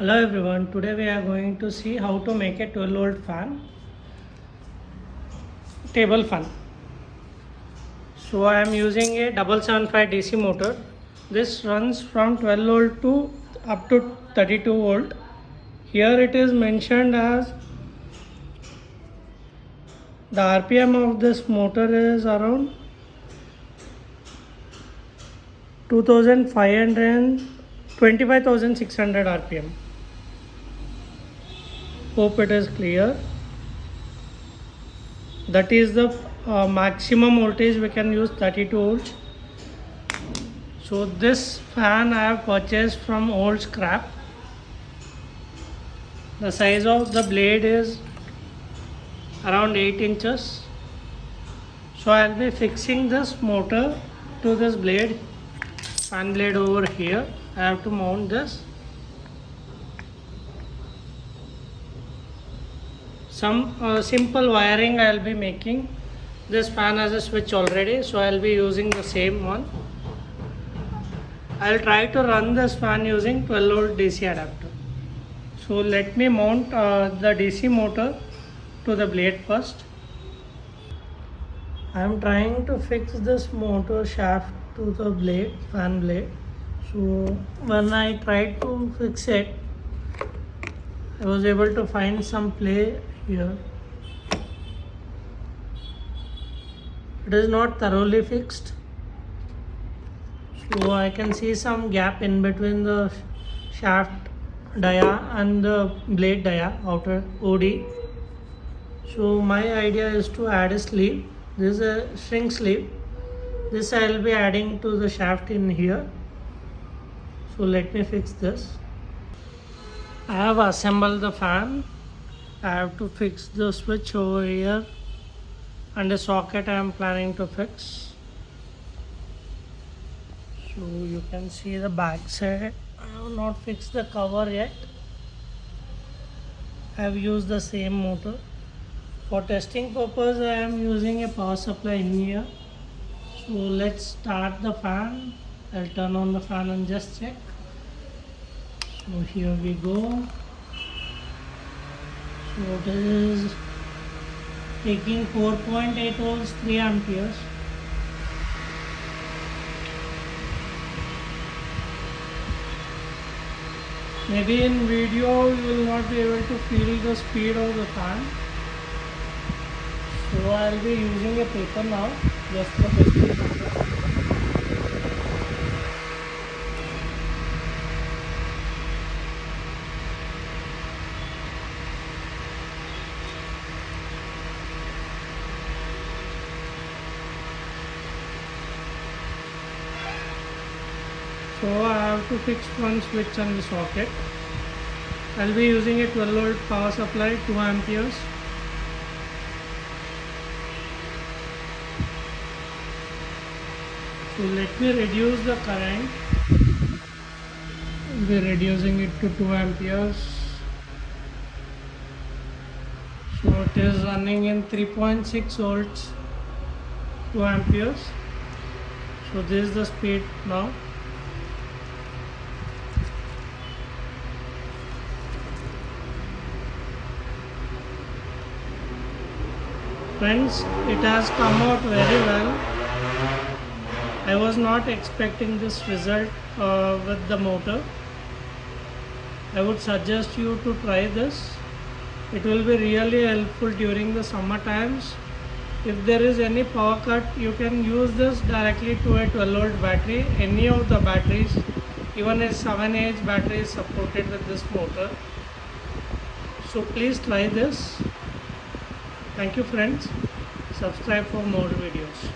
Hello everyone, today we are going to see how to make a 12 volt fan, table fan. So I am using a 775 DC motor. This runs from 12 volt to up to 32 volt. Here it is mentioned as the RPM of this motor is around 25,600 RPM. Hope it is clear. That is the maximum voltage we can use, 32 volts. So this fan I have purchased from old scrap. The size of the blade is around 8 inches. So I'll be fixing this motor to this blade, fan blade over here. I have to mount this. Some simple wiring I'll be making. This fan has a switch already, so I'll be using the same one. I'll try to run this fan using 12 volt DC adapter. So let me mount the DC motor to the blade first. I am trying to fix this motor shaft to the blade, fan blade. So when I tried to fix it, I was able to find some play here. It is not thoroughly fixed, so I can see some gap in between the shaft dia and the blade dia, outer OD. So my idea is to add a sleeve. This is a shrink sleeve. This I will be adding to the shaft in here. So let me fix this. I have assembled the fan. I have to fix the switch over here and the socket I am planning to fix. So you can see the back side. I have not fixed the cover yet. I have used the same motor. For testing purpose I am using a power supply in here. So let's start the fan. I'll turn on the fan and just check. So here we go. So it is taking 4.8 volts, 3 amperes. Maybe in video you will not be able to feel the speed of the fan. So I will be using a paper now, just for testing purpose. So I have to fix one switch on the socket. I will be using a 12 volt power supply, 2 amperes. So let me reduce the current. I will be reducing it to 2 amperes. So it is running in 3.6 volts, 2 amperes. So this is the speed now. Friends, it has come out very well. I was not expecting this result with the motor. I would suggest you to try this. It will be really helpful during the summer times. If there is any power cut, you can use this directly to a 12 volt battery. Any of the batteries, even a 7Ah battery is supported with this motor. So please try this. Thank you friends. Subscribe for more videos.